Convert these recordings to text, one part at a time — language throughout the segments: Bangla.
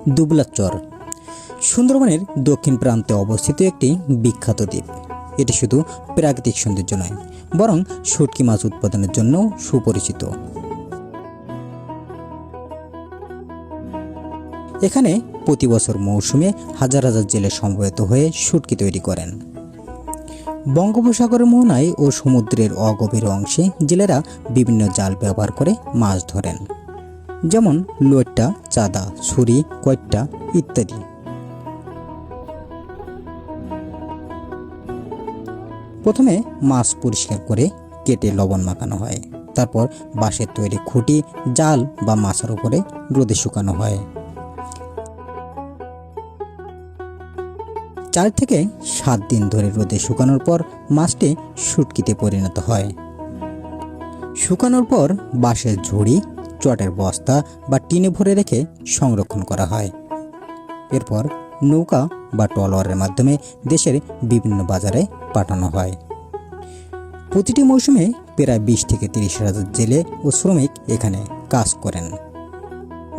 দুবলার চর সুন্দরবনের দক্ষিণ প্রান্তে অবস্থিত একটি বিখ্যাত দ্বীপ। এটি শুধু প্রাকৃতিক সৌন্দর্য নয়, বরং শুটকি মাছ উৎপাদনের জন্যও সুপরিচিত। এখানে প্রতি বছর মৌসুমে হাজার হাজার জেলে সমবেত হয়ে শুটকি তৈরি করেন। বঙ্গোপসাগরের মোহনায় ও সমুদ্রের অগভীর অংশে জেলেরা বিভিন্ন জাল ব্যবহার করে মাছ ধরেন, যেমন লোট্টা, চাঁদা, ছুরি, কয়টা ইত্যাদি। প্রথমে মাছ পরিষ্কার করে কেটে লবণ মাখানো হয়। তারপর বাঁশের তৈরি খুঁটি, জাল বা মাছের উপরে রোদে শুকানো হয়। 4 থেকে 7 দিন ধরে রোদে শুকানোর পর মাছটি শুটকিতে পরিণত হয়। শুকানোর পর বাঁশের ঝুড়ি, চটের বস্তা বা টিনে ভরে রেখে সংরক্ষণ করা হয়। এরপর নৌকা বা ট্রলারের মাধ্যমে দেশের বিভিন্ন বাজারে পাঠানো হয়। প্রতিটি মৌসুমে প্রায় 20 থেকে 30 হাজার জেলে ও শ্রমিক এখানে কাজ করেন।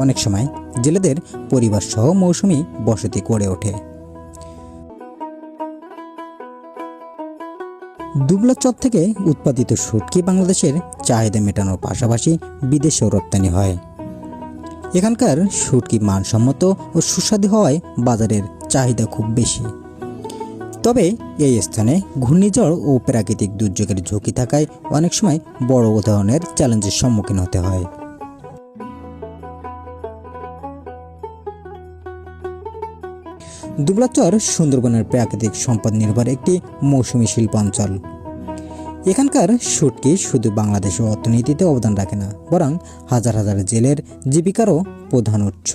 অনেক সময় জেলেদের পরিবার সহ মৌসুমী বসতি গড়ে ওঠে। দুবলার চর থেকে উৎপাদিত শুটকি বাংলাদেশের চাহিদা মেটানোর পাশাপাশি বিদেশেও রপ্তানি হয়। এখানকার শুটকি মানসম্মত ও সুস্বাদু হওয়ায় বাজারের চাহিদা খুব বেশি। তবে এই স্থানে ঘূর্ণিঝড় ও প্রাকৃতিক দুর্যোগের ঝুঁকি থাকায় অনেক সময় বড় ধরনের চ্যালেঞ্জের সম্মুখীন হতে হয়। দুবলার চর সুন্দরবনের প্রাকৃতিক সম্পদ নির্ভর একটি মৌসুমী শিল্পাঞ্চল। এখানকার শুটকি শুধু বাংলাদেশের অর্থনীতিতে অবদান রাখে না, বরং হাজার হাজার জেলের জীবিকারও প্রধান উৎস।